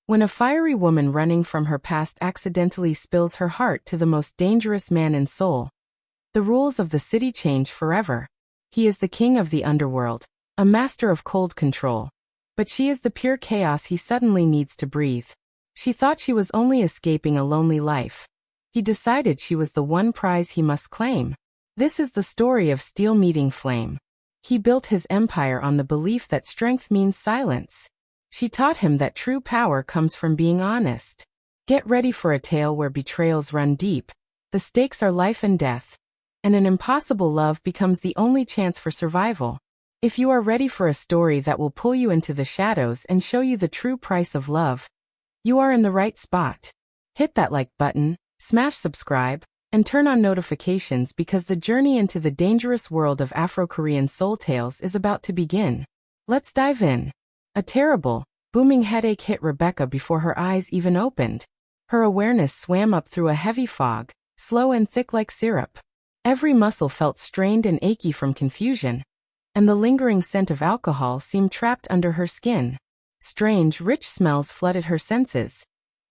When a fiery woman running from her past accidentally spills her heart to the most dangerous man in Seoul, the rules of the city change forever. He is the king of the underworld, a master of cold control. But she is the pure chaos he suddenly needs to breathe. She thought she was only escaping a lonely life. He decided she was the one prize he must claim. This is the story of steel meeting flame. He built his empire on the belief that strength means silence. She taught him that true power comes from being honest. Get ready for a tale where betrayals run deep. The stakes are life and death, and an impossible love becomes the only chance for survival. If you are ready for a story that will pull you into the shadows and show you the true price of love, you are in the right spot. Hit that like button, smash subscribe, and turn on notifications because the journey into the dangerous world of Afro-Korean soul tales is about to begin. Let's dive in. A terrible, booming headache hit Rebecca before her eyes even opened. Her awareness swam up through a heavy fog, slow and thick like syrup. Every muscle felt strained and achy from confusion, and the lingering scent of alcohol seemed trapped under her skin. Strange, rich smells flooded her senses.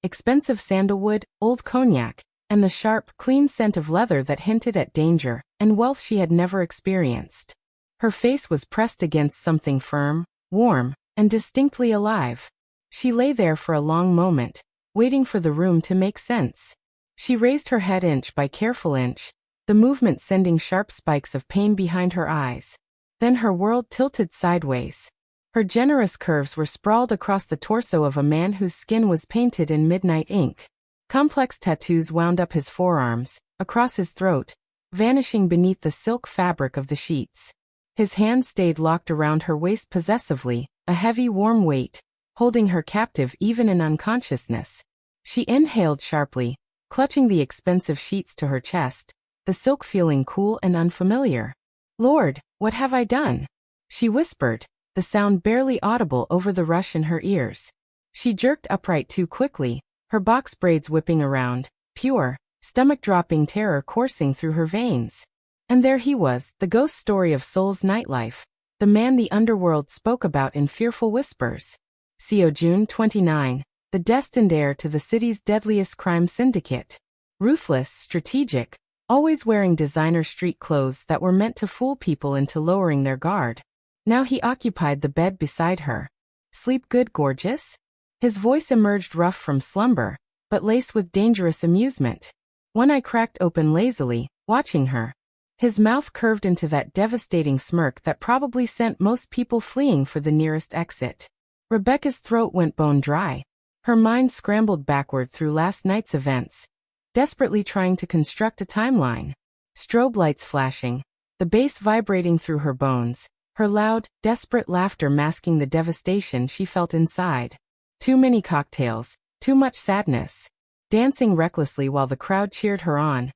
Expensive sandalwood, old cognac, and the sharp, clean scent of leather that hinted at danger and wealth she had never experienced. Her face was pressed against something firm, warm, and distinctly alive. She lay there for a long moment, waiting for the room to make sense. She raised her head inch by careful inch, the movement sending sharp spikes of pain behind her eyes. Then her world tilted sideways. Her generous curves were sprawled across the torso of a man whose skin was painted in midnight ink. Complex tattoos wound up his forearms, across his throat, vanishing beneath the silk fabric of the sheets. His hands stayed locked around her waist possessively, a heavy warm weight, holding her captive even in unconsciousness. She inhaled sharply, clutching the expensive sheets to her chest, the silk feeling cool and unfamiliar. "Lord, what have I done?" she whispered, the sound barely audible over the rush in her ears. She jerked upright too quickly, her box braids whipping around, pure, stomach-dropping terror coursing through her veins. And there he was, the ghost story of Seoul's nightlife, the man the underworld spoke about in fearful whispers. Seo-jun, 29, the destined heir to the city's deadliest crime syndicate. Ruthless, strategic, always wearing designer street clothes that were meant to fool people into lowering their guard. Now he occupied the bed beside her. "Sleep good, gorgeous?" His voice emerged rough from slumber, but laced with dangerous amusement. One eye cracked open lazily, watching her. His mouth curved into that devastating smirk that probably sent most people fleeing for the nearest exit. Rebecca's throat went bone dry. Her mind scrambled backward through last night's events, desperately trying to construct a timeline. Strobe lights flashing, the bass vibrating through her bones, her loud, desperate laughter masking the devastation she felt inside. Too many cocktails, too much sadness. Dancing recklessly while the crowd cheered her on,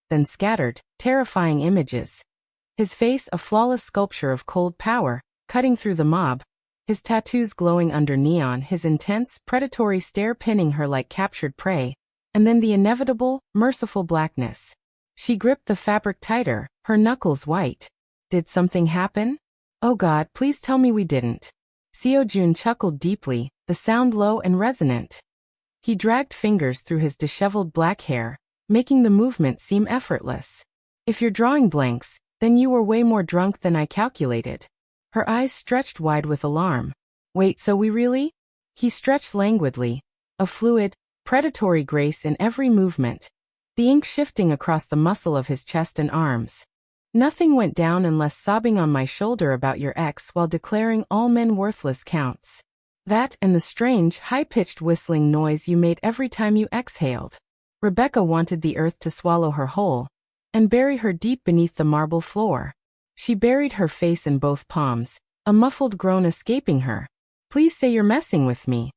then scattered, terrifying images. His face a flawless sculpture of cold power, cutting through the mob, his tattoos glowing under neon, his intense, predatory stare pinning her like captured prey, and then the inevitable, merciful blackness. She gripped the fabric tighter, her knuckles white. Did something happen? Oh God, please tell me we didn't. Seo-jun chuckled deeply, the sound low and resonant. He dragged fingers through his disheveled black hair, making the movement seem effortless. "If you're drawing blanks, then you were way more drunk than I calculated." Her eyes stretched wide with alarm. "Wait, so we really?" He stretched languidly, a fluid, predatory grace in every movement, the ink shifting across the muscle of his chest and arms. "Nothing went down unless sobbing on my shoulder about your ex while declaring all men worthless counts. That and the strange, high-pitched whistling noise you made every time you exhaled." Rebecca wanted the earth to swallow her whole, and bury her deep beneath the marble floor. She buried her face in both palms, a muffled groan escaping her. "Please say you're messing with me."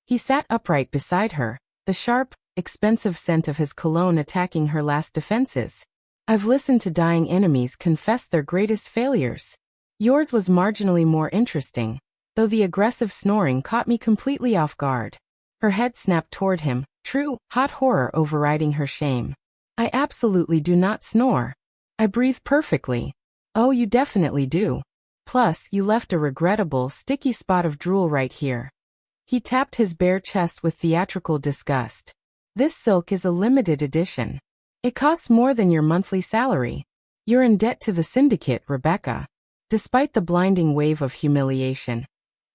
He sat upright beside her, the sharp, expensive scent of his cologne attacking her last defenses. "I've listened to dying enemies confess their greatest failures. Yours was marginally more interesting, though the aggressive snoring caught me completely off guard." Her head snapped toward him, true, hot horror overriding her shame. "I absolutely do not snore. I breathe perfectly." "Oh, you definitely do. Plus, you left a regrettable, sticky spot of drool right here." He tapped his bare chest with theatrical disgust. This silk is a limited edition. It costs more than your monthly salary. You're in debt to the syndicate, Rebecca. Despite the blinding wave of humiliation,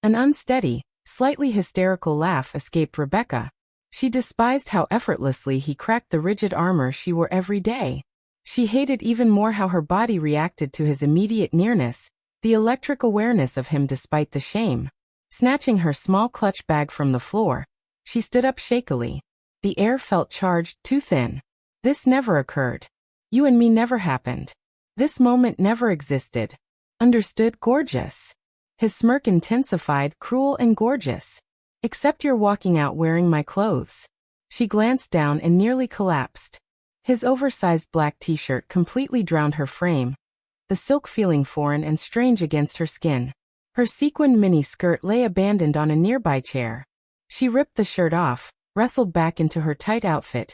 an unsteady, slightly hysterical laugh escaped Rebecca. She despised how effortlessly he cracked the rigid armor she wore every day. She hated even more how her body reacted to his immediate nearness, the electric awareness of him despite the shame. Snatching her small clutch bag from the floor, she stood up shakily. The air felt charged, too thin. This never occurred. You and me never happened. This moment never existed. Understood, gorgeous? His smirk intensified, cruel and gorgeous. Except you're walking out wearing my clothes. She glanced down and nearly collapsed. His oversized black t-shirt completely drowned her frame, the silk feeling foreign and strange against her skin. Her sequined mini-skirt lay abandoned on a nearby chair. She ripped the shirt off, wrestled back into her tight outfit,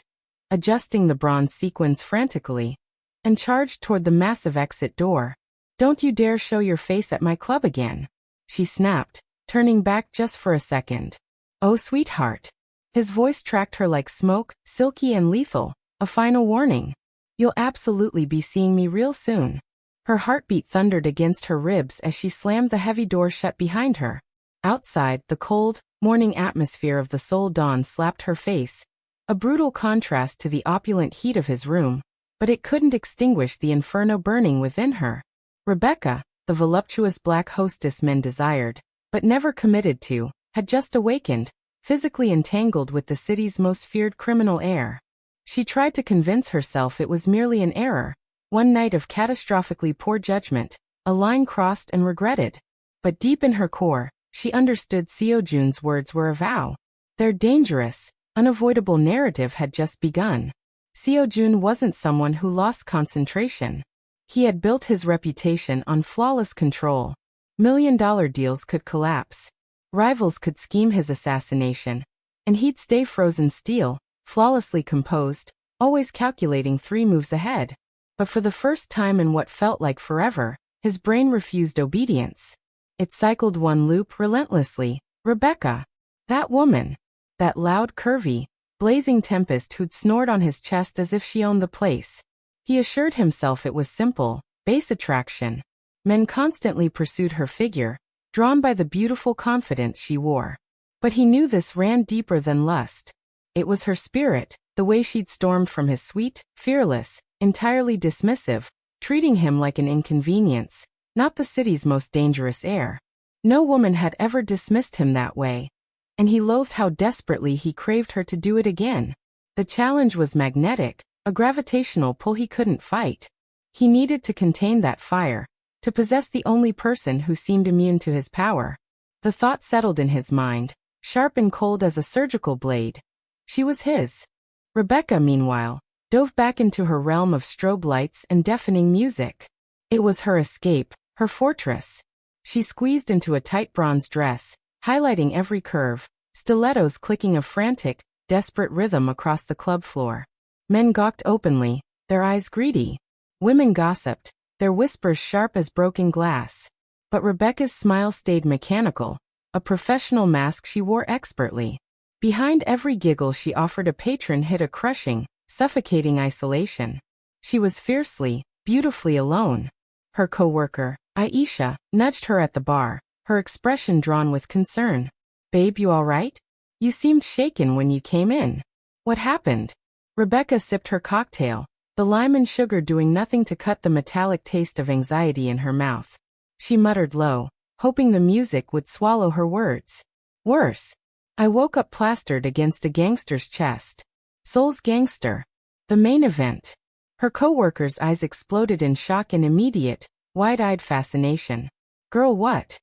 adjusting the bronze sequins frantically, and charged toward the massive exit door. Don't you dare show your face at my club again, she snapped, turning back just for a second. Oh, sweetheart. His voice tracked her like smoke, silky and lethal, a final warning. You'll absolutely be seeing me real soon. Her heartbeat thundered against her ribs as she slammed the heavy door shut behind her. Outside, the cold, morning atmosphere of the Seoul dawn slapped her face, a brutal contrast to the opulent heat of his room, but it couldn't extinguish the inferno burning within her. Rebecca, the voluptuous black hostess men desired, but never committed to, had just awakened, physically entangled with the city's most feared criminal heir. She tried to convince herself it was merely an error, one night of catastrophically poor judgment, a line crossed and regretted. But deep in her core, she understood Seo-jun's words were a vow. Their dangerous, unavoidable narrative had just begun. Seo-jun wasn't someone who lost concentration. He had built his reputation on flawless control. $1 million deals could collapse. Rivals could scheme his assassination. And he'd stay frozen steel, flawlessly composed, always calculating 3 moves ahead. But for the first time in what felt like forever, his brain refused obedience. It cycled one loop relentlessly. Rebecca. That woman. That loud, curvy, blazing tempest who'd snored on his chest as if she owned the place. He assured himself it was simple, base attraction. Men constantly pursued her figure, drawn by the beautiful confidence she wore. But he knew this ran deeper than lust. It was her spirit, the way she'd stormed from his suite, fearless, entirely dismissive, treating him like an inconvenience, not the city's most dangerous heir. No woman had ever dismissed him that way. And he loathed how desperately he craved her to do it again. The challenge was magnetic, a gravitational pull he couldn't fight. He needed to contain that fire, to possess the only person who seemed immune to his power. The thought settled in his mind, sharp and cold as a surgical blade. She was his. Rebecca, meanwhile, dove back into her realm of strobe lights and deafening music. It was her escape, her fortress. She squeezed into a tight bronze dress, highlighting every curve, stilettos clicking a frantic, desperate rhythm across the club floor. Men gawked openly, their eyes greedy. Women gossiped, their whispers sharp as broken glass. But Rebecca's smile stayed mechanical, a professional mask she wore expertly. Behind every giggle she offered a patron hid a crushing, suffocating isolation. She was fiercely, beautifully alone. Her co-worker, Aisha, nudged her at the bar, her expression drawn with concern. Babe, you all right? You seemed shaken when you came in. What happened? Rebecca sipped her cocktail, the lime and sugar doing nothing to cut the metallic taste of anxiety in her mouth. She muttered low, hoping the music would swallow her words. Worse. I woke up plastered against a gangster's chest. Seoul's gangster. The main event. Her co-worker's eyes exploded in shock and immediate, wide-eyed fascination. Girl, what?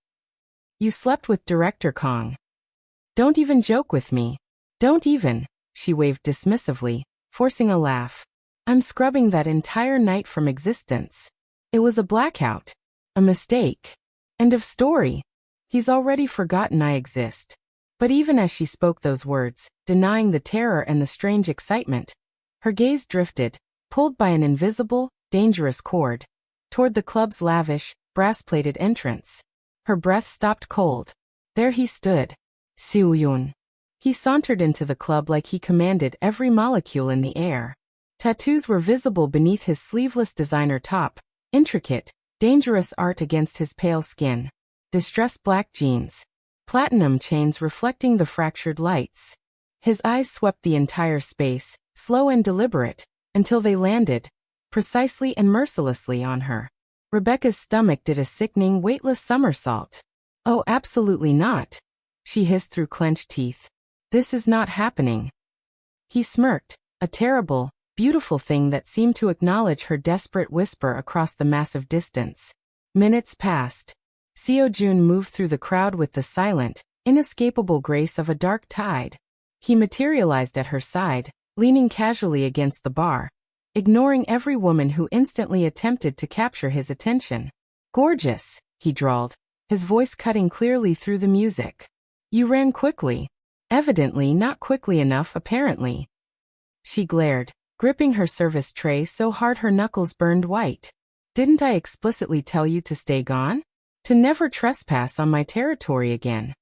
You slept with Director Kong. Don't even joke with me. Don't even, she waved dismissively, forcing a laugh. I'm scrubbing that entire night from existence. It was a blackout. A mistake. End of story. He's already forgotten I exist. But even as she spoke those words, denying the terror and the strange excitement, her gaze drifted, pulled by an invisible, dangerous cord, toward the club's lavish, brass-plated entrance. Her breath stopped cold. There he stood, Seo-jun. He sauntered into the club like he commanded every molecule in the air. Tattoos were visible beneath his sleeveless designer top, intricate, dangerous art against his pale skin. Distressed black jeans. Platinum chains reflecting the fractured lights. His eyes swept the entire space, slow and deliberate, until they landed, precisely and mercilessly on her. Rebecca's stomach did a sickening, weightless somersault. "Oh, absolutely not," she hissed through clenched teeth. "This is not happening." He smirked, a terrible, beautiful thing that seemed to acknowledge her desperate whisper across the massive distance. Minutes passed. Seo-jun moved through the crowd with the silent, inescapable grace of a dark tide. He materialized at her side, leaning casually against the bar, ignoring every woman who instantly attempted to capture his attention. "Gorgeous," he drawled, his voice cutting clearly through the music. "You ran quickly. Evidently not quickly enough, apparently." She glared, gripping her service tray so hard her knuckles burned white. "Didn't I explicitly tell you to stay gone? To never trespass on my territory again?"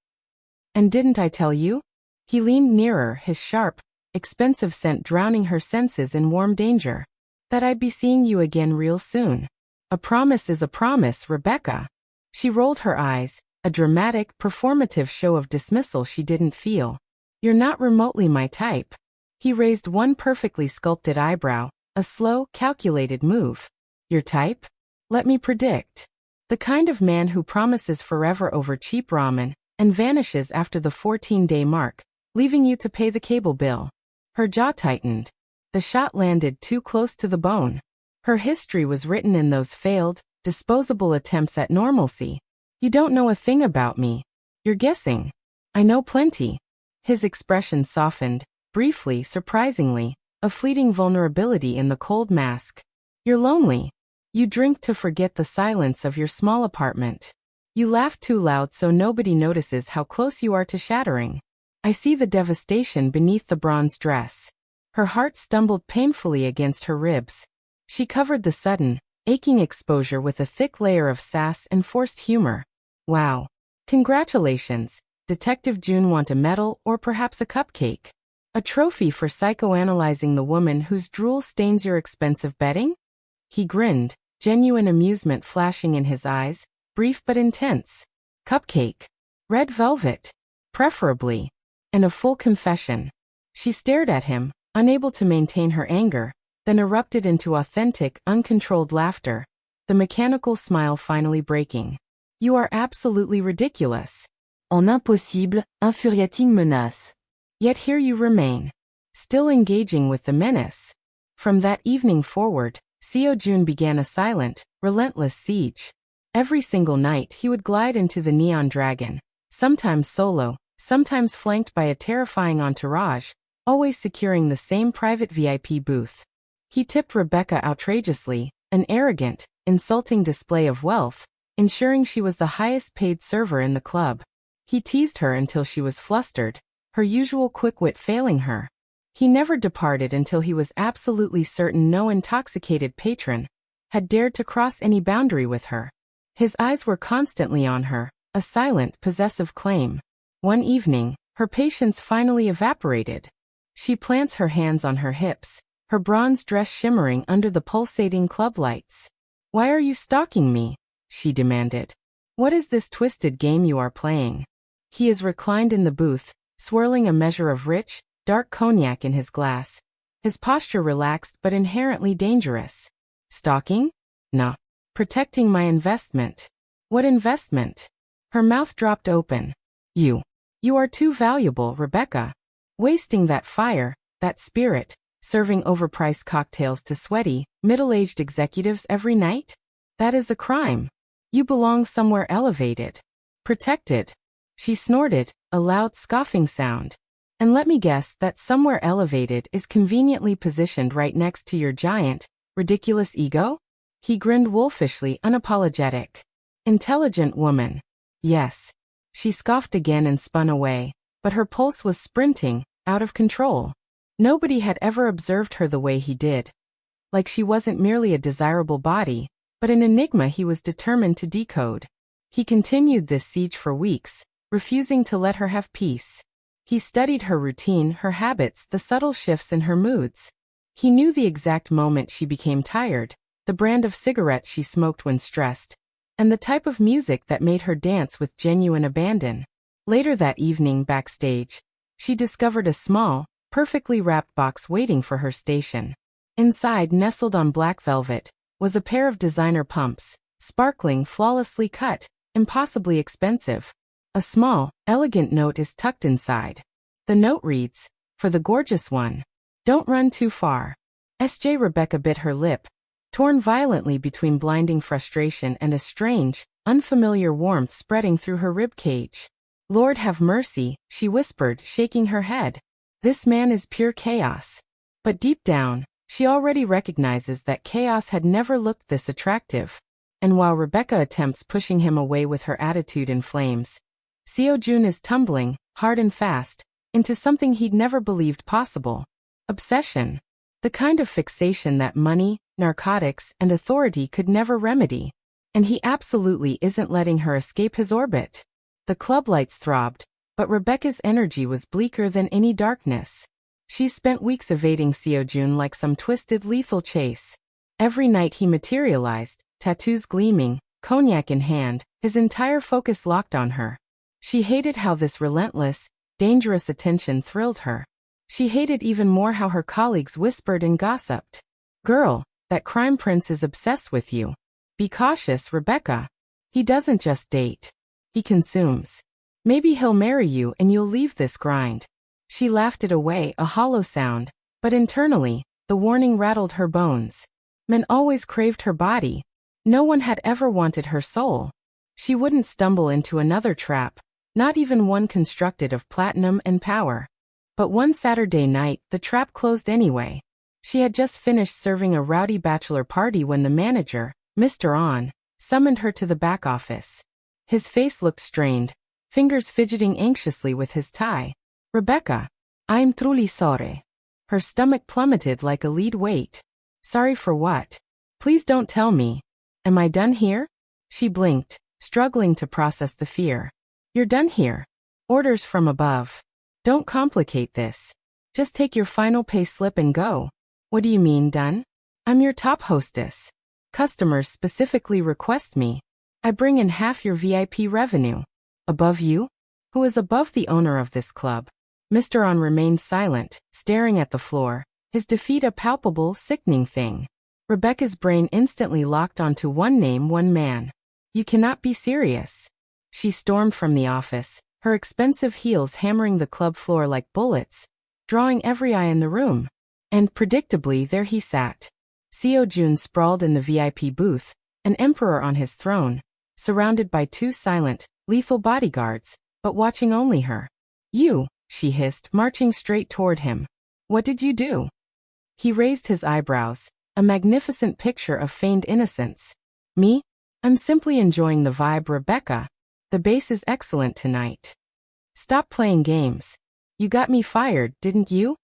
"And didn't I tell you?" He leaned nearer, his sharp, expensive scent drowning her senses in warm danger. "That I'd be seeing you again real soon. A promise is a promise, Rebecca." She rolled her eyes, a dramatic, performative show of dismissal she didn't feel. "You're not remotely my type." He raised one perfectly sculpted eyebrow, a slow, calculated move. "Your type? Let me predict. The kind of man who promises forever over cheap ramen and vanishes after the 14-day mark, leaving you to pay the cable bill." Her jaw tightened. The shot landed too close to the bone. Her history was written in those failed, disposable attempts at normalcy. "You don't know a thing about me. You're guessing." "I know plenty." His expression softened, briefly, surprisingly, a fleeting vulnerability in the cold mask. "You're lonely. You drink to forget the silence of your small apartment. You laugh too loud so nobody notices how close you are to shattering. I see the devastation beneath the bronze dress." Her heart stumbled painfully against her ribs. She covered the sudden, aching exposure with a thick layer of sass and forced humor. "Wow. Congratulations. Detective June, want a medal or perhaps a cupcake? A trophy for psychoanalyzing the woman whose drool stains your expensive bedding?" He grinned, genuine amusement flashing in his eyes, brief but intense. "Cupcake. Red velvet. Preferably. And a full confession." She stared at him, unable to maintain her anger, then erupted into authentic, uncontrolled laughter, the mechanical smile finally breaking. "You are absolutely ridiculous." En impossible, infuriating menace. Yet here you remain, still engaging with the menace. From that evening forward, Seo-jun began a silent, relentless siege. Every single night he would glide into the Neon Dragon, sometimes solo, sometimes flanked by a terrifying entourage, always securing the same private VIP booth. He tipped Rebecca outrageously, an arrogant, insulting display of wealth, ensuring she was the highest-paid server in the club. He teased her until she was flustered, her usual quick wit failing her. He never departed until he was absolutely certain no intoxicated patron had dared to cross any boundary with her. His eyes were constantly on her, a silent, possessive claim. One evening, her patience finally evaporated. She plants her hands on her hips, her bronze dress shimmering under the pulsating club lights. "Why are you stalking me?" she demanded. "What is this twisted game you are playing?" He is reclined in the booth, swirling a measure of rich, dark cognac in his glass, his posture relaxed but inherently dangerous. "Stalking? Nah. Protecting my investment." "What investment?" Her mouth dropped open. You are too valuable, Rebecca. Wasting that fire, that spirit, serving overpriced cocktails to sweaty, middle-aged executives every night? That is a crime. You belong somewhere elevated. Protected." She snorted, a loud scoffing sound. "And let me guess that somewhere elevated is conveniently positioned right next to your giant, ridiculous ego?" He grinned wolfishly, unapologetic. "Intelligent woman." "Yes." She scoffed again and spun away, but her pulse was sprinting, out of control. Nobody had ever observed her the way he did. Like she wasn't merely a desirable body, but an enigma he was determined to decode. He continued this siege for weeks, refusing to let her have peace. He studied her routine, her habits, the subtle shifts in her moods. He knew the exact moment she became tired, the brand of cigarettes she smoked when stressed, and the type of music that made her dance with genuine abandon. Later that evening, backstage, she discovered a small, perfectly wrapped box waiting for her station. Inside, nestled on black velvet, was a pair of designer pumps, sparkling, flawlessly cut, impossibly expensive. A small, elegant note is tucked inside. The note reads, "For the gorgeous one. Don't run too far." S.J. Rebecca bit her lip, torn violently between blinding frustration and a strange, unfamiliar warmth spreading through her rib cage. "Lord have mercy," she whispered, shaking her head. "This man is pure chaos." But deep down, she already recognizes that chaos had never looked this attractive. And while Rebecca attempts pushing him away with her attitude in flames, Seo-jun is tumbling, hard and fast, into something he'd never believed possible. Obsession. The kind of fixation that money, narcotics, and authority could never remedy. And he absolutely isn't letting her escape his orbit. The club lights throbbed, but Rebecca's energy was bleaker than any darkness. She spent weeks evading Seo-jun like some twisted, lethal chase. Every night he materialized, tattoos gleaming, cognac in hand, his entire focus locked on her. She hated how this relentless, dangerous attention thrilled her. She hated even more how her colleagues whispered and gossiped. "Girl, that crime prince is obsessed with you. Be cautious, Rebecca. He doesn't just date. He consumes. Maybe he'll marry you and you'll leave this grind." She laughed it away, a hollow sound, but internally, the warning rattled her bones. Men always craved her body. No one had ever wanted her soul. She wouldn't stumble into another trap, not even one constructed of platinum and power. But one Saturday night, the trap closed anyway. She had just finished serving a rowdy bachelor party when the manager, Mr. On, summoned her to the back office. His face looked strained, fingers fidgeting anxiously with his tie. "Rebecca, I'm truly sorry." Her stomach plummeted like a lead weight. "Sorry for what? Please don't tell me. Am I done here?" She blinked, struggling to process the fear. "You're done here. Orders from above. Don't complicate this. Just take your final pay slip and go." "What do you mean, done? I'm your top hostess. Customers specifically request me. I bring in half your VIP revenue." "Above you? Who is above the owner of this club?" Mr. On remained silent, staring at the floor, his defeat a palpable, sickening thing. Rebecca's brain instantly locked onto one name, one man. "You cannot be serious." She stormed from the office, her expensive heels hammering the club floor like bullets, drawing every eye in the room. And predictably there he sat. Seo-jun sprawled in the VIP booth, an emperor on his throne, surrounded by two silent, lethal bodyguards, but watching only her. "You," she hissed, marching straight toward him. "What did you do?" He raised his eyebrows, a magnificent picture of feigned innocence. "Me? I'm simply enjoying the vibe, Rebecca. The bass is excellent tonight. Stop playing games. You got me fired, didn't you?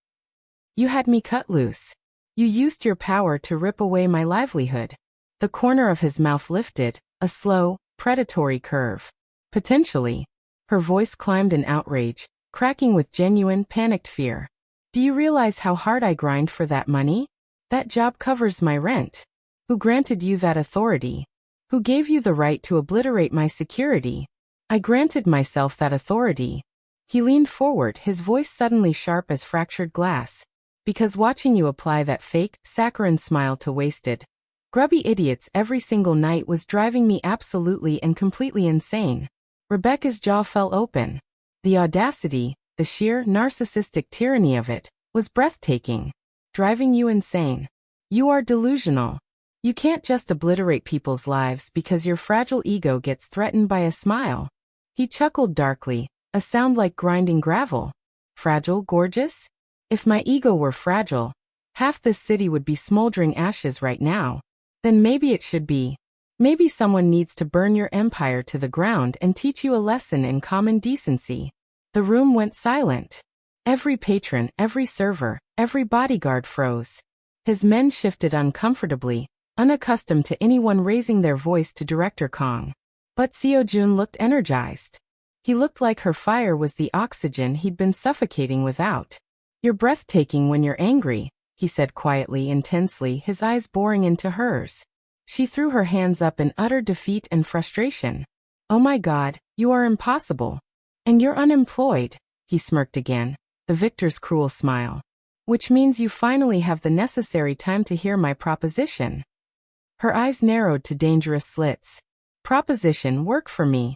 You had me cut loose. You used your power to rip away my livelihood." The corner of his mouth lifted, a slow, predatory curve. "Potentially." Her voice climbed in outrage, cracking with genuine, panicked fear. "Do you realize how hard I grind for that money? That job covers my rent. Who granted you that authority? Who gave you the right to obliterate my security?" "I granted myself that authority." He leaned forward, his voice suddenly sharp as fractured glass. "Because watching you apply that fake, saccharine smile to wasted, grubby idiots every single night was driving me absolutely and completely insane." Rebecca's jaw fell open. The audacity, the sheer, narcissistic tyranny of it, was breathtaking. "Driving you insane. You are delusional. You can't just obliterate people's lives because your fragile ego gets threatened by a smile." He chuckled darkly, a sound like grinding gravel. "Fragile, gorgeous? If my ego were fragile, half this city would be smoldering ashes right now. Then maybe it should be. Maybe someone needs to burn your empire to the ground and teach you a lesson in common decency." The room went silent. Every patron, every server, every bodyguard froze. His men shifted uncomfortably, unaccustomed to anyone raising their voice to Director Kong. But Seo-jun looked energized. He looked like her fire was the oxygen he'd been suffocating without. "You're breathtaking when you're angry," he said quietly, intensely, his eyes boring into hers. She threw her hands up in utter defeat and frustration. "Oh my God, you are impossible. And you're unemployed," he smirked again, the victor's cruel smile. "Which means you finally have the necessary time to hear my proposition." Her eyes narrowed to dangerous slits. "Proposition work for me."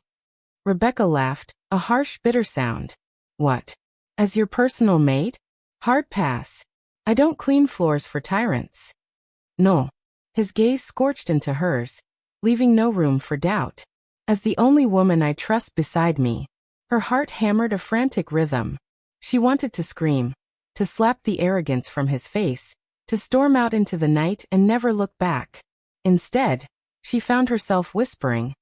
Rebecca laughed, a harsh, bitter sound. "What? As your personal maid? Hard pass. I don't clean floors for tyrants." "No." His gaze scorched into hers, leaving no room for doubt. "As the only woman I trust beside me." Her heart hammered a frantic rhythm. She wanted to scream, to slap the arrogance from his face, to storm out into the night and never look back. Instead, she found herself whispering,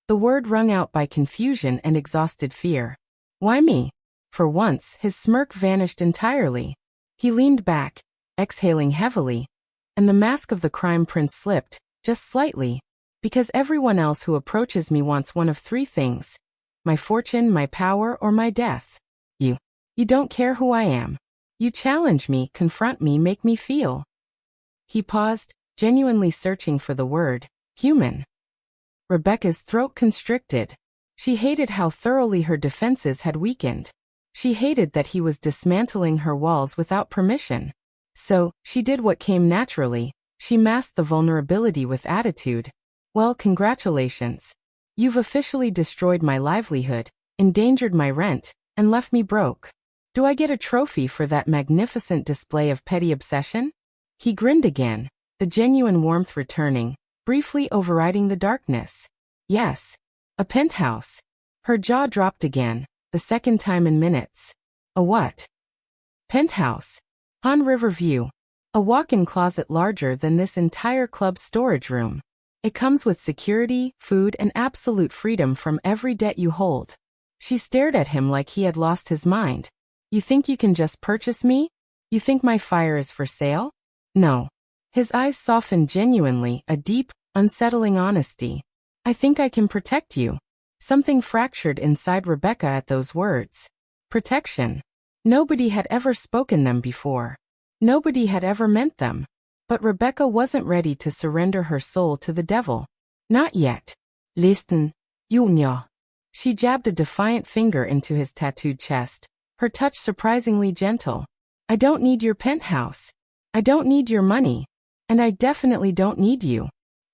the word wrung out by confusion and exhausted fear. "Why me?" For once, his smirk vanished entirely. He leaned back, exhaling heavily, and the mask of the crime prince slipped, just slightly. "Because everyone else who approaches me wants one of three things: my fortune, my power, or my death. You don't care who I am. You challenge me, confront me, make me feel." He paused, genuinely searching for the word, human. Rebecca's throat constricted. She hated how thoroughly her defenses had weakened. She hated that he was dismantling her walls without permission. So, she did what came naturally. She masked the vulnerability with attitude. "Well, congratulations. You've officially destroyed my livelihood, endangered my rent, and left me broke. Do I get a trophy for that magnificent display of petty obsession?" He grinned again, the genuine warmth returning, briefly overriding the darkness. "Yes. A penthouse." Her jaw dropped again, the second time in minutes. "A what?" "Penthouse. On River View. A walk-in closet larger than this entire club's storage room. It comes with security, food, and absolute freedom from every debt you hold." She stared at him like he had lost his mind. "You think you can just purchase me? You think my fire is for sale?" "No." His eyes softened genuinely, a deep, unsettling honesty. "I think I can protect you." Something fractured inside Rebecca at those words. Protection. Nobody had ever spoken them before. Nobody had ever meant them. But Rebecca wasn't ready to surrender her soul to the devil. Not yet. "Listen, Junior." She jabbed a defiant finger into his tattooed chest, her touch surprisingly gentle. "I don't need your penthouse. I don't need your money. And I definitely don't need you."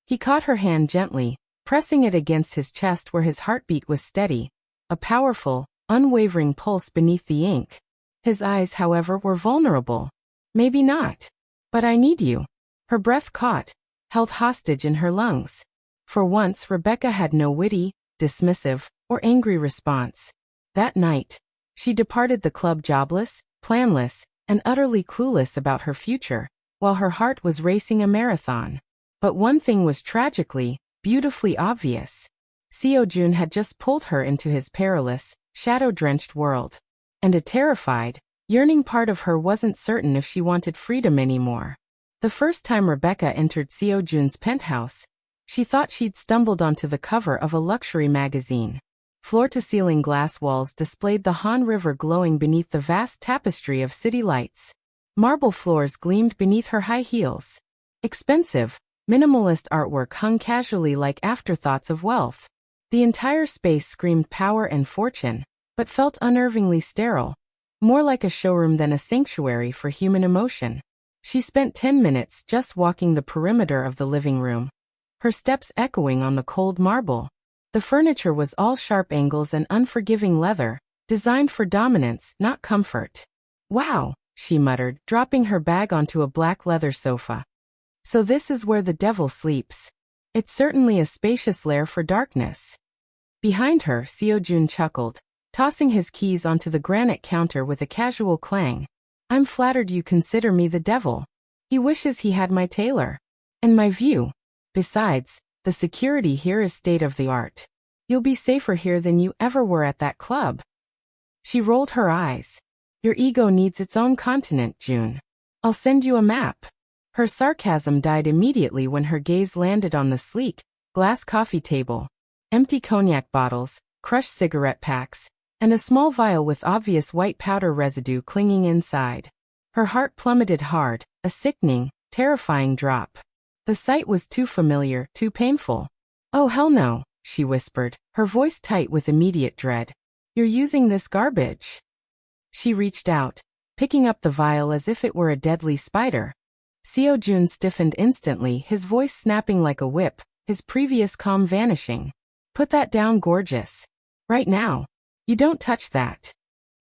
He caught her hand gently, pressing it against his chest where his heartbeat was steady, a powerful, unwavering pulse beneath the ink. His eyes, however, were vulnerable. "Maybe not. But I need you." Her breath caught, held hostage in her lungs. For once, Rebecca had no witty, dismissive, or angry response. That night, she departed the club jobless, planless, and utterly clueless about her future, while her heart was racing a marathon. But one thing was tragically, beautifully obvious. Seo-jun had just pulled her into his perilous, shadow-drenched world. And a terrified, yearning part of her wasn't certain if she wanted freedom anymore. The first time Rebecca entered Seo-jun's penthouse, she thought she'd stumbled onto the cover of a luxury magazine. Floor-to-ceiling glass walls displayed the Han River glowing beneath the vast tapestry of city lights. Marble floors gleamed beneath her high heels. Expensive, minimalist artwork hung casually like afterthoughts of wealth. The entire space screamed power and fortune, but felt unnervingly sterile, more like a showroom than a sanctuary for human emotion. She spent 10 minutes just walking the perimeter of the living room, her steps echoing on the cold marble. The furniture was all sharp angles and unforgiving leather, designed for dominance, not comfort. "Wow," she muttered, dropping her bag onto a black leather sofa. "So this is where the devil sleeps. It's certainly a spacious lair for darkness." Behind her, Seo-jun chuckled, tossing his keys onto the granite counter with a casual clang. "I'm flattered you consider me the devil. He wishes he had my tailor. And my view. Besides, the security here is state-of-the-art. You'll be safer here than you ever were at that club." She rolled her eyes. "Your ego needs its own continent, June. I'll send you a map." Her sarcasm died immediately when her gaze landed on the sleek, glass coffee table. Empty cognac bottles, crushed cigarette packs, and a small vial with obvious white powder residue clinging inside. Her heart plummeted hard, a sickening, terrifying drop. The sight was too familiar, too painful. "Oh hell no," she whispered, her voice tight with immediate dread. "You're using this garbage." She reached out, picking up the vial as if it were a deadly spider. Seo-jun stiffened instantly, his voice snapping like a whip, his previous calm vanishing. "Put that down, gorgeous. Right now. You don't touch that."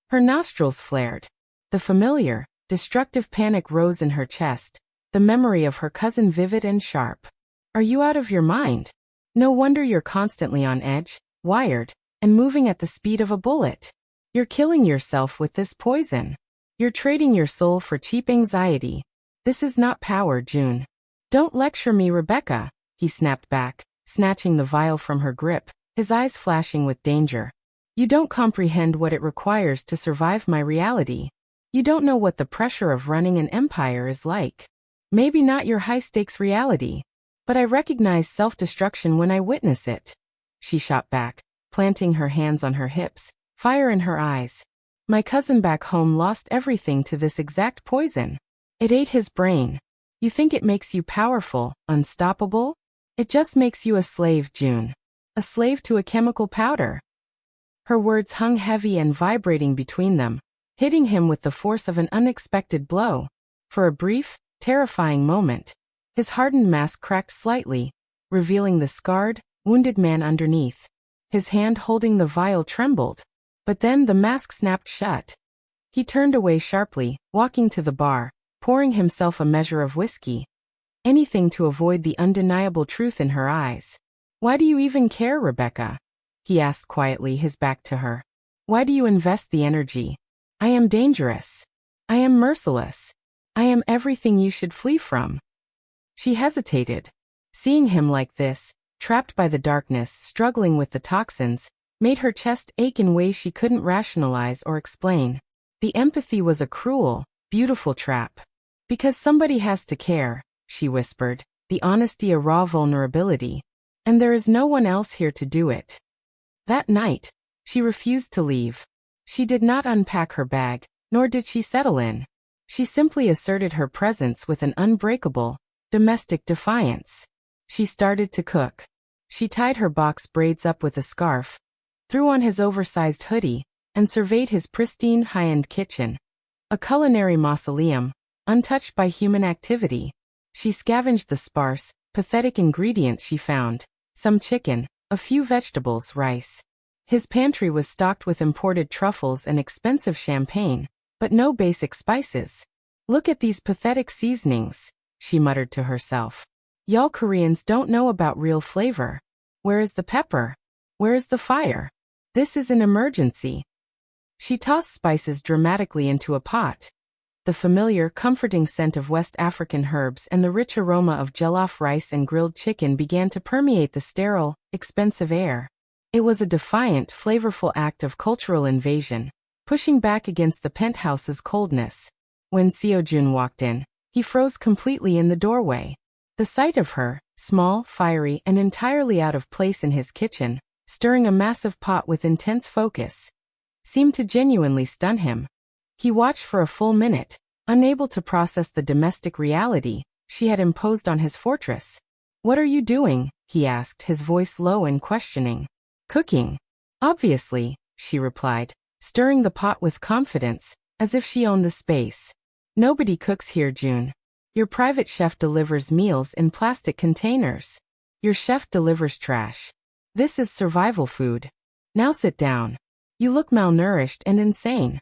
Her nostrils flared. The familiar, destructive panic rose in her chest, the memory of her cousin vivid and sharp. "Are you out of your mind? No wonder you're constantly on edge, wired, and moving at the speed of a bullet. You're killing yourself with this poison. You're trading your soul for cheap anxiety. This is not power, June." "Don't lecture me, Rebecca," he snapped back, snatching the vial from her grip, his eyes flashing with danger. "You don't comprehend what it requires to survive my reality. You don't know what the pressure of running an empire is like. Maybe not your high-stakes reality, but I recognize self-destruction when I witness it." She shot back, planting her hands on her hips, fire in her eyes. "My cousin back home lost everything to this exact poison. It ate his brain. You think it makes you powerful, unstoppable? It just makes you a slave, June. A slave to a chemical powder." Her words hung heavy and vibrating between them, hitting him with the force of an unexpected blow. For a brief, terrifying moment, his hardened mask cracked slightly, revealing the scarred, wounded man underneath. His hand holding the vial trembled, but then the mask snapped shut. He turned away sharply, walking to the bar, pouring himself a measure of whiskey. Anything to avoid the undeniable truth in her eyes. "Why do you even care, Rebecca?" he asked quietly, his back to her. "Why do you invest the energy? I am dangerous. I am merciless. I am everything you should flee from." She hesitated. Seeing him like this, trapped by the darkness, struggling with the toxins, made her chest ache in ways she couldn't rationalize or explain. The empathy was a cruel, beautiful trap. "Because somebody has to care," she whispered, the honesty a raw vulnerability. "And there is no one else here to do it." That night, she refused to leave. She did not unpack her bag, nor did she settle in. She simply asserted her presence with an unbreakable, domestic defiance. She started to cook. She tied her box braids up with a scarf, threw on his oversized hoodie, and surveyed his pristine high-end kitchen. A culinary mausoleum, untouched by human activity. She scavenged the sparse, pathetic ingredients she found: some chicken, a few vegetables, rice. His pantry was stocked with imported truffles and expensive champagne, but no basic spices. "Look at these pathetic seasonings," she muttered to herself. "Y'all Koreans don't know about real flavor. Where is the pepper? Where is the fire? This is an emergency." She tossed spices dramatically into a pot. The familiar, comforting scent of West African herbs and the rich aroma of jollof rice and grilled chicken began to permeate the sterile, expensive air. It was a defiant, flavorful act of cultural invasion, pushing back against the penthouse's coldness. When Seo-jun walked in, he froze completely in the doorway. The sight of her, small, fiery, and entirely out of place in his kitchen, stirring a massive pot with intense focus, seemed to genuinely stun him. He watched for a full minute, unable to process the domestic reality she had imposed on his fortress. "What are you doing?" he asked, his voice low and questioning. "Cooking. Obviously," she replied, stirring the pot with confidence, as if she owned the space. "Nobody cooks here, June. Your private chef delivers meals in plastic containers. Your chef delivers trash. This is survival food. Now sit down. You look malnourished and insane."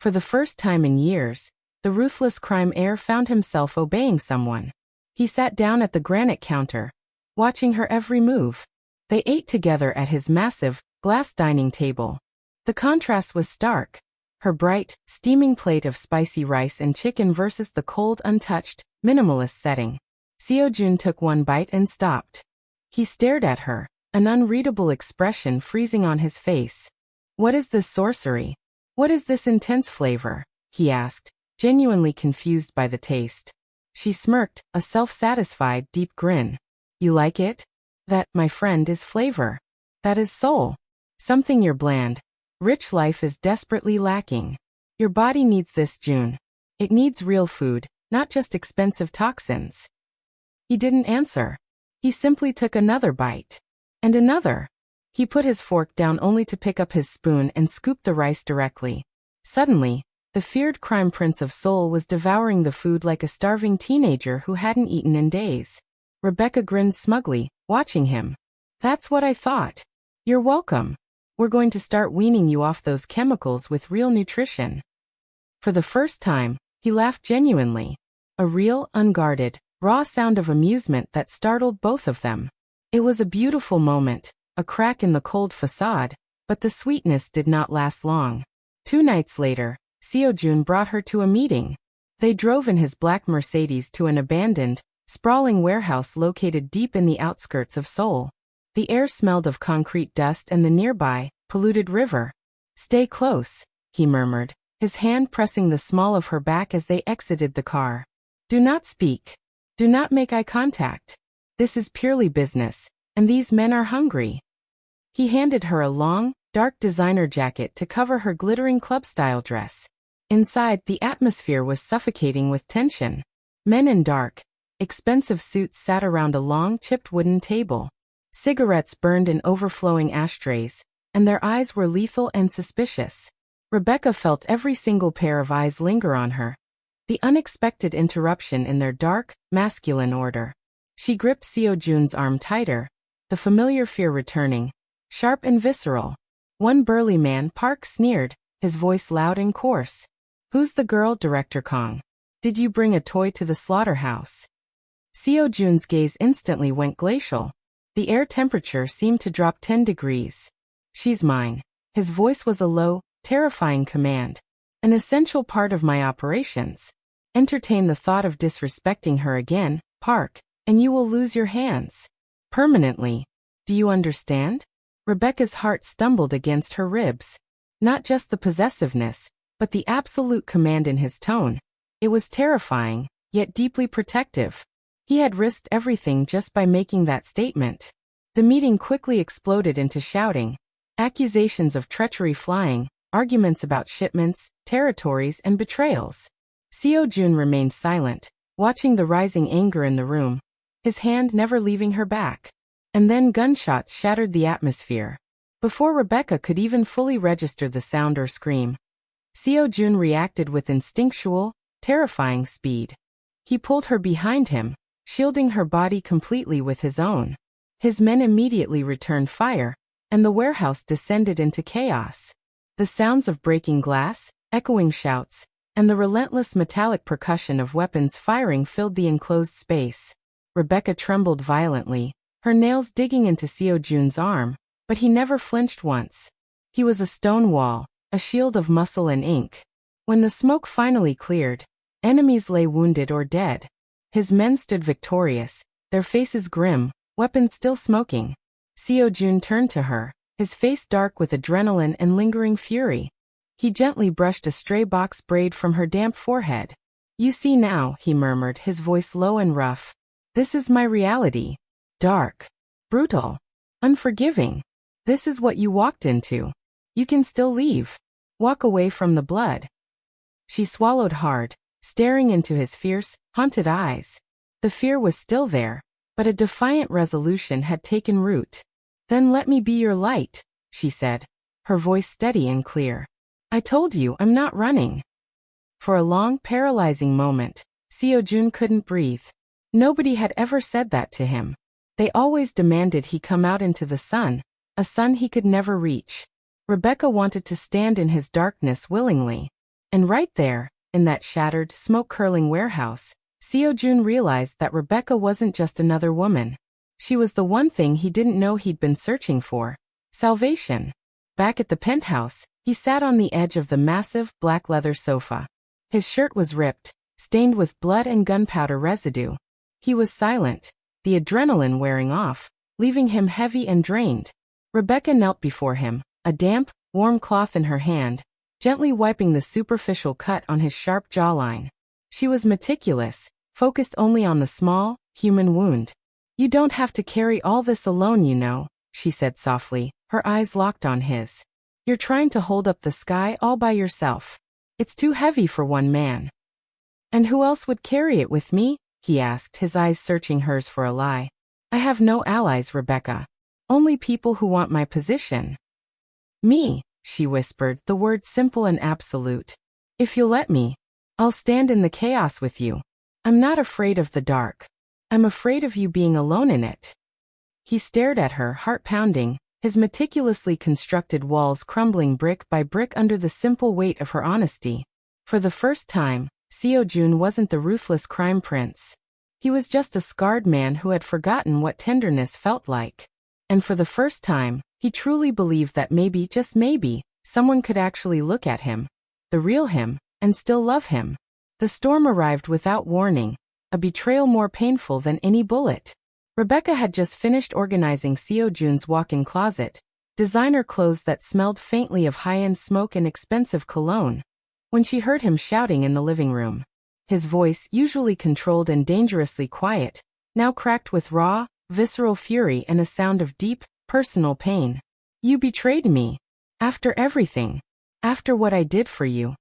For the first time in years, the ruthless crime heir found himself obeying someone. He sat down at the granite counter, watching her every move. They ate together at his massive, glass dining table. The contrast was stark. Her bright, steaming plate of spicy rice and chicken versus the cold, untouched, minimalist setting. Seo-jun took one bite and stopped. He stared at her, an unreadable expression freezing on his face. "What is this sorcery? What is this intense flavor?" he asked, genuinely confused by the taste. She smirked, a self-satisfied, deep grin. "You like it? That, my friend, is flavor. That is soul." Something your bland, rich life is desperately lacking. Your body needs this, June. It needs real food, not just expensive toxins. He didn't answer. He simply took another bite. And another. He put his fork down only to pick up his spoon and scoop the rice directly. Suddenly, the feared crime prince of Seoul was devouring the food like a starving teenager who hadn't eaten in days. Rebecca grinned smugly, watching him. That's what I thought. You're welcome. We're going to start weaning you off those chemicals with real nutrition. For the first time, he laughed genuinely. A real, unguarded, raw sound of amusement that startled both of them. It was a beautiful moment, a crack in the cold facade, but the sweetness did not last long. 2 nights later, Seo-jun brought her to a meeting. They drove in his black Mercedes to an abandoned, sprawling warehouse located deep in the outskirts of Seoul. The air smelled of concrete dust and the nearby, polluted river. Stay close, he murmured, his hand pressing the small of her back as they exited the car. Do not speak. Do not make eye contact. This is purely business, and these men are hungry. He handed her a long, dark designer jacket to cover her glittering club-style dress. Inside, the atmosphere was suffocating with tension. Men in dark, expensive suits sat around a long, chipped wooden table. Cigarettes burned in overflowing ashtrays, and their eyes were lethal and suspicious. Rebecca felt every single pair of eyes linger on her. The unexpected interruption in their dark, masculine order. She gripped Seo-jun's arm tighter, the familiar fear returning, sharp and visceral. One burly man, Park, sneered, his voice loud and coarse. Who's the girl, Director Kong? Did you bring a toy to the slaughterhouse? Seo-jun's gaze instantly went glacial. The air temperature seemed to drop 10 degrees. She's mine. His voice was a low, terrifying command. An essential part of my operations. Entertain the thought of disrespecting her again, Park, and you will lose your hands. Permanently. Do you understand? Rebecca's heart stumbled against her ribs. Not just the possessiveness, but the absolute command in his tone. It was terrifying, yet deeply protective. He had risked everything just by making that statement. The meeting quickly exploded into shouting. Accusations of treachery flying, arguments about shipments, territories, and betrayals. Seo-jun remained silent, watching the rising anger in the room, his hand never leaving her back. And then gunshots shattered the atmosphere. Before Rebecca could even fully register the sound or scream, Seo-jun reacted with instinctual, terrifying speed. He pulled her behind him, shielding her body completely with his own. His men immediately returned fire, and the warehouse descended into chaos. The sounds of breaking glass, echoing shouts, and the relentless metallic percussion of weapons firing filled the enclosed space. Rebecca trembled violently, her nails digging into Seo-jun's arm, but he never flinched once. He was a stone wall, a shield of muscle and ink. When the smoke finally cleared, enemies lay wounded or dead. His men stood victorious, their faces grim, weapons still smoking. Seo-jun turned to her, his face dark with adrenaline and lingering fury. He gently brushed a stray box braid from her damp forehead. You see now, he murmured, his voice low and rough. This is my reality. Dark. Brutal. Unforgiving. This is what you walked into. You can still leave. Walk away from the blood. She swallowed hard, staring into his fierce, haunted eyes. The fear was still there, but a defiant resolution had taken root. Then let me be your light, she said, her voice steady and clear. I told you I'm not running. For a long, paralyzing moment, Seo-jun couldn't breathe. Nobody had ever said that to him. They always demanded he come out into the sun, a sun he could never reach. Rebecca wanted to stand in his darkness willingly. And right there, in that shattered, smoke-curling warehouse, Seo-jun realized that Rebecca wasn't just another woman. She was the one thing he didn't know he'd been searching for. Salvation. Back at the penthouse, he sat on the edge of the massive, black leather sofa. His shirt was ripped, stained with blood and gunpowder residue. He was silent, the adrenaline wearing off, leaving him heavy and drained. Rebecca knelt before him, a damp, warm cloth in her hand, gently wiping the superficial cut on his sharp jawline. She was meticulous, focused only on the small, human wound. You don't have to carry all this alone, you know, she said softly, her eyes locked on his. You're trying to hold up the sky all by yourself. It's too heavy for one man. And who else would carry it with me? He asked, his eyes searching hers for a lie. I have no allies, Rebecca. Only people who want my position. Me, she whispered, the word simple and absolute. If you'll let me, I'll stand in the chaos with you. I'm not afraid of the dark. I'm afraid of you being alone in it. He stared at her, heart pounding, his meticulously constructed walls crumbling brick by brick under the simple weight of her honesty. For the first time, Seo-jun wasn't the ruthless crime prince. He was just a scarred man who had forgotten what tenderness felt like. And for the first time, he truly believed that maybe, just maybe, someone could actually look at him, the real him, and still love him. The storm arrived without warning, a betrayal more painful than any bullet. Rebecca had just finished organizing Seo-jun's walk-in closet, designer clothes that smelled faintly of high-end smoke and expensive cologne, when she heard him shouting in the living room. His voice, usually controlled and dangerously quiet, now cracked with raw, visceral fury and a sound of deep, personal pain. You betrayed me. After everything. After what I did for you.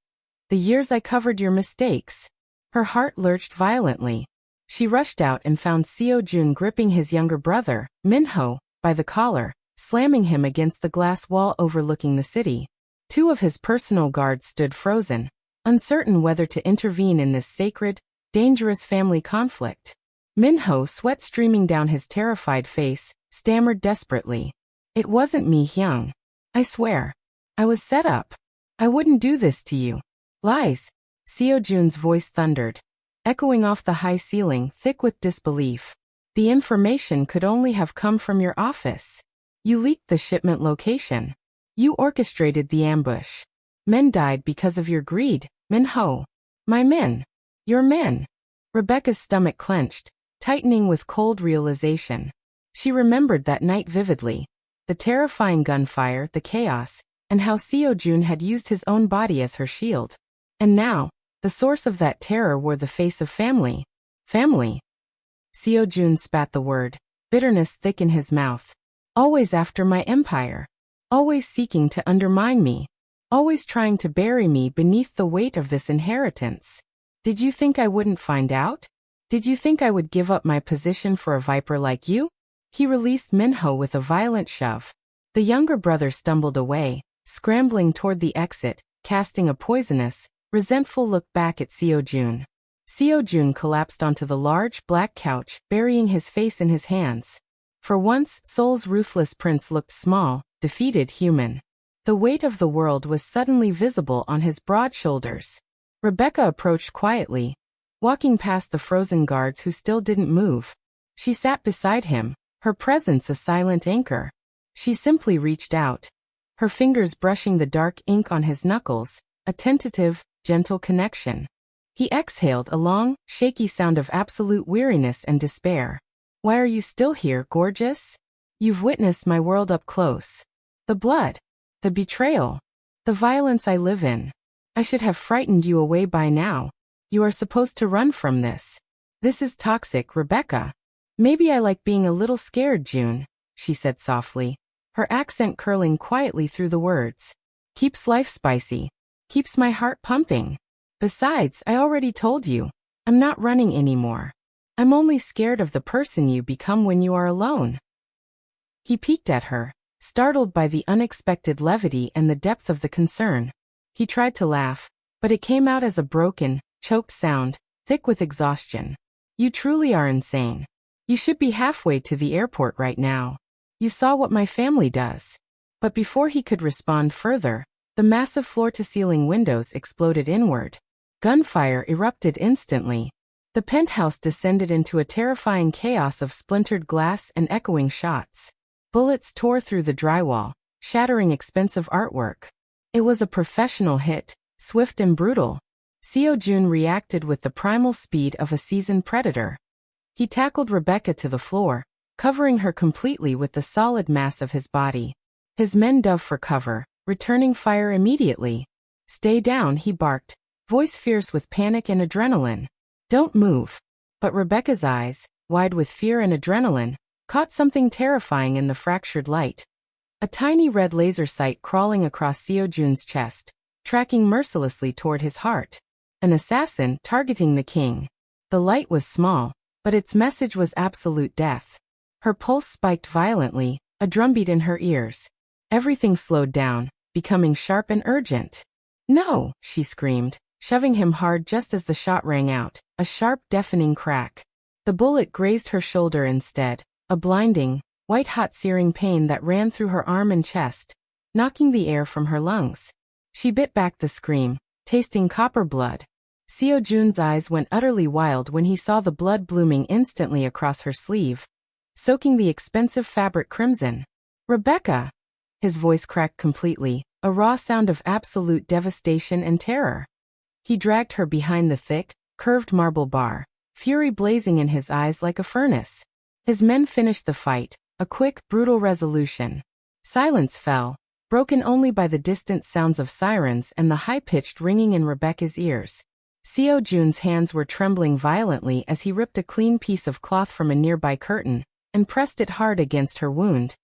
The years I covered your mistakes. Her heart lurched violently. She rushed out and found Seo-jun gripping his younger brother, Minho, by the collar, slamming him against the glass wall overlooking the city. Two of his personal guards stood frozen, uncertain whether to intervene in this sacred, dangerous family conflict. Minho, sweat streaming down his terrified face, stammered desperately. It wasn't me, Hyung. I swear. I was set up. I wouldn't do this to you. Lies. Seo-jun's voice thundered, echoing off the high ceiling, thick with disbelief. The information could only have come from your office. You leaked the shipment location. You orchestrated the ambush. Men died because of your greed, Minho. My men. Your men. Rebecca's stomach clenched, tightening with cold realization. She remembered that night vividly. The terrifying gunfire, the chaos, and how Seo-jun had used his own body as her shield. And now, the source of that terror were the face of family. Family. Seo-jun spat the word, bitterness thick in his mouth. Always after my empire. Always seeking to undermine me. Always trying to bury me beneath the weight of this inheritance. Did you think I wouldn't find out? Did you think I would give up my position for a viper like you? He released Minho with a violent shove. The younger brother stumbled away, scrambling toward the exit, casting a poisonous, resentful look back at Seo-jun. Seo-jun collapsed onto the large, black couch, burying his face in his hands. For once, Seoul's ruthless prince looked small, defeated, human. The weight of the world was suddenly visible on his broad shoulders. Rebecca approached quietly, walking past the frozen guards who still didn't move. She sat beside him, her presence a silent anchor. She simply reached out, her fingers brushing the dark ink on his knuckles, a tentative, gentle connection. He exhaled a long, shaky sound of absolute weariness and despair. Why are you still here, gorgeous? You've witnessed my world up close. The blood. The betrayal. The violence I live in. I should have frightened you away by now. You are supposed to run from this. This is toxic, Rebecca. Maybe I like being a little scared, June, she said softly, her accent curling quietly through the words. Keeps life spicy. Keeps my heart pumping. Besides, I already told you, I'm not running anymore. I'm only scared of the person you become when you are alone. He peeked at her, startled by the unexpected levity and the depth of the concern. He tried to laugh, but it came out as a broken, choked sound, thick with exhaustion. You truly are insane. You should be halfway to the airport right now. You saw what my family does. But before he could respond further, the massive floor-to-ceiling windows exploded inward. Gunfire erupted instantly. The penthouse descended into a terrifying chaos of splintered glass and echoing shots. Bullets tore through the drywall, shattering expensive artwork. It was a professional hit, swift and brutal. Seo-jun reacted with the primal speed of a seasoned predator. He tackled Rebecca to the floor, covering her completely with the solid mass of his body. His men dove for cover, returning fire immediately. Stay down, he barked, voice fierce with panic and adrenaline. Don't move. But Rebecca's eyes, wide with fear and adrenaline, caught something terrifying in the fractured light. A tiny red laser sight crawling across Seo-jun's chest, tracking mercilessly toward his heart. An assassin targeting the king. The light was small, but its message was absolute death. Her pulse spiked violently, a drumbeat in her ears. Everything slowed down, becoming sharp and urgent. "No!" she screamed, shoving him hard just as the shot rang out, a sharp, deafening crack. The bullet grazed her shoulder instead, a blinding, white-hot searing pain that ran through her arm and chest, knocking the air from her lungs. She bit back the scream, tasting copper blood. Seo-jun's eyes went utterly wild when he saw the blood blooming instantly across her sleeve, soaking the expensive fabric crimson. "Rebecca!" His voice cracked completely, a raw sound of absolute devastation and terror. He dragged her behind the thick, curved marble bar, fury blazing in his eyes like a furnace. His men finished the fight, a quick, brutal resolution. Silence fell, broken only by the distant sounds of sirens and the high-pitched ringing in Rebecca's ears. Seo-jun's hands were trembling violently as he ripped a clean piece of cloth from a nearby curtain and pressed it hard against her wound,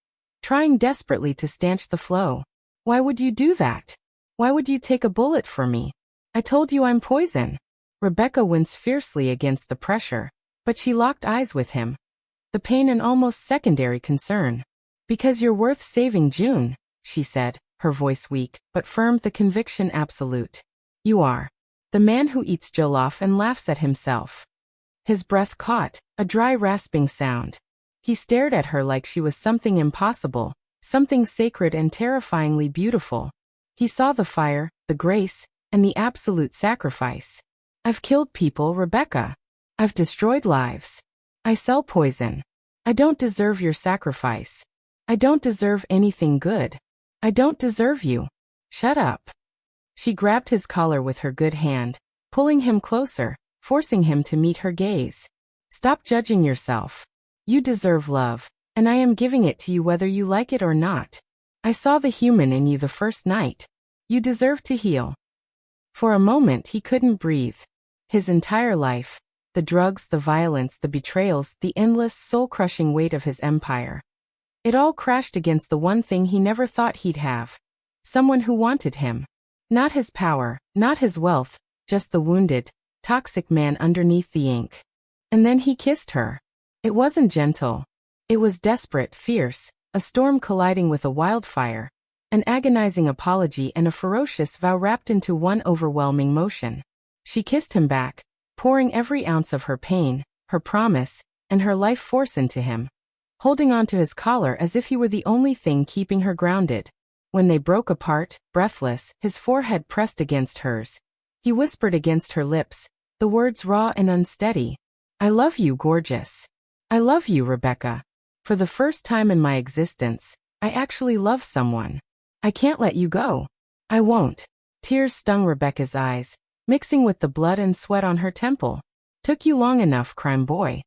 trying desperately to stanch the flow. "Why would you do that? Why would you take a bullet for me? I told you I'm poison." Rebecca winced fiercely against the pressure, but she locked eyes with him. The pain an almost secondary concern. "Because you're worth saving, June," she said, her voice weak, but firm, the conviction absolute. "You are. The man who eats jollof and laughs at himself." His breath caught, a dry rasping sound. He stared at her like she was something impossible, something sacred and terrifyingly beautiful. He saw the fire, the grace, and the absolute sacrifice. "I've killed people, Rebecca. I've destroyed lives. I sell poison. I don't deserve your sacrifice. I don't deserve anything good. I don't deserve you. Shut up." She grabbed his collar with her good hand, pulling him closer, forcing him to meet her gaze. "Stop judging yourself. You deserve love, and I am giving it to you whether you like it or not. I saw the human in you the first night. You deserve to heal." For a moment he couldn't breathe. His entire life, the drugs, the violence, the betrayals, the endless, soul-crushing weight of his empire. It all crashed against the one thing he never thought he'd have. Someone who wanted him. Not his power, not his wealth, just the wounded, toxic man underneath the ink. And then he kissed her. It wasn't gentle. It was desperate, fierce, a storm colliding with a wildfire, an agonizing apology and a ferocious vow wrapped into one overwhelming motion. She kissed him back, pouring every ounce of her pain, her promise, and her life force into him, holding onto his collar as if he were the only thing keeping her grounded. When they broke apart, breathless, his forehead pressed against hers, he whispered against her lips, the words raw and unsteady. "I love you, gorgeous. I love you, Rebecca. For the first time in my existence, I actually love someone. I can't let you go. I won't." Tears stung Rebecca's eyes, mixing with the blood and sweat on her temple. "Took you long enough, crime boy."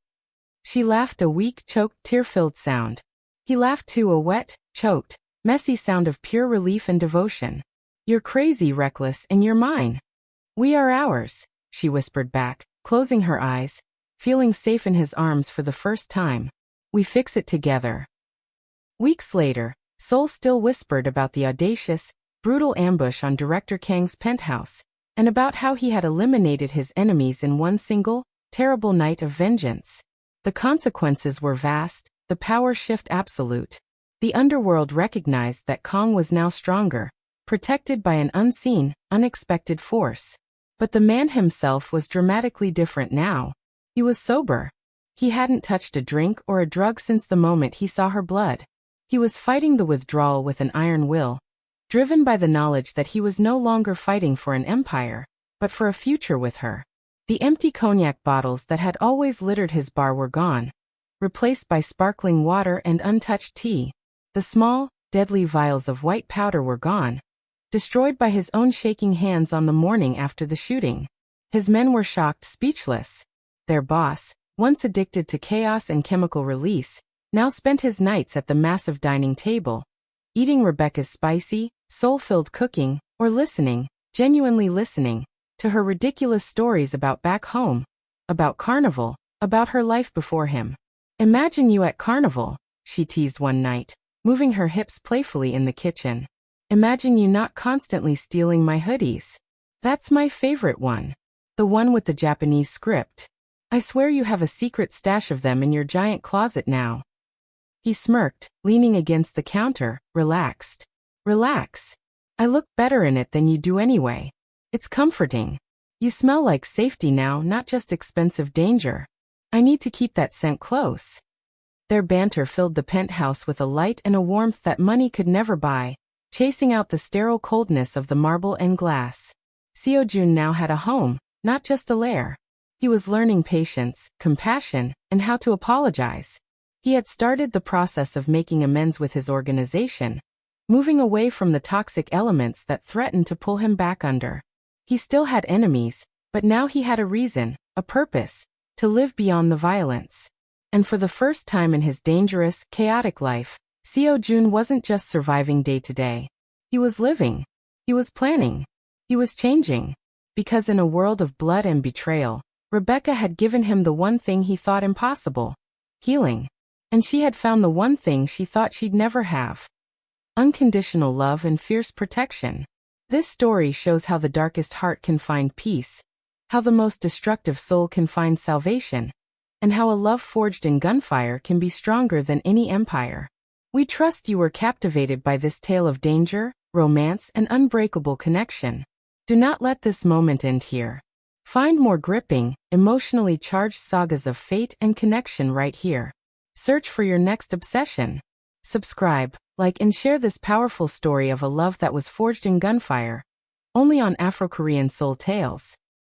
She laughed, a weak, choked, tear-filled sound. He laughed too, a wet, choked, messy sound of pure relief and devotion. "You're crazy, reckless, and you're mine. We are ours," she whispered back, closing her eyes, feeling safe in his arms for the first time. "We fix it together." Weeks later, Seoul still whispered about the audacious, brutal ambush on Director Kang's penthouse, and about how he had eliminated his enemies in one single, terrible night of vengeance. The consequences were vast, the power shift absolute. The underworld recognized that Kang was now stronger, protected by an unseen, unexpected force. But the man himself was dramatically different now. He was sober. He hadn't touched a drink or a drug since the moment he saw her blood. He was fighting the withdrawal with an iron will, driven by the knowledge that he was no longer fighting for an empire, but for a future with her. The empty cognac bottles that had always littered his bar were gone, replaced by sparkling water and untouched tea. The small, deadly vials of white powder were gone, destroyed by his own shaking hands on the morning after the shooting. His men were shocked, speechless. Their boss, once addicted to chaos and chemical release, now spent his nights at the massive dining table, eating Rebecca's spicy, soul-filled cooking, or listening, genuinely listening, to her ridiculous stories about back home, about carnival, about her life before him. Imagine you at carnival, she teased one night, moving her hips playfully in the kitchen. Imagine you not constantly stealing my hoodies. That's my favorite one. The one with the Japanese script. I swear you have a secret stash of them in your giant closet now. He smirked, leaning against the counter, relaxed. Relax. I look better in it than you do anyway. It's comforting. You smell like safety now, not just expensive danger. I need to keep that scent close. Their banter filled the penthouse with a light and a warmth that money could never buy, chasing out the sterile coldness of the marble and glass. Seo-jun now had a home, not just a lair. He was learning patience, compassion, and how to apologize. He had started the process of making amends with his organization, moving away from the toxic elements that threatened to pull him back under. He still had enemies, but now he had a reason, a purpose, to live beyond the violence. And for the first time in his dangerous, chaotic life, Seo-jun wasn't just surviving day to day. He was living. He was planning. He was changing. Because in a world of blood and betrayal, Rebecca had given him the one thing he thought impossible: healing. And she had found the one thing she thought she'd never have: unconditional love and fierce protection. This story shows how the darkest heart can find peace, how the most destructive soul can find salvation, and how a love forged in gunfire can be stronger than any empire. We trust you were captivated by this tale of danger, romance, and unbreakable connection. Do not let this moment end here. Find more gripping, emotionally charged sagas of fate and connection right here. Search for your next obsession. Subscribe, like, and share this powerful story of a love that was forged in gunfire. Only on Afro-Korean Soul Tales.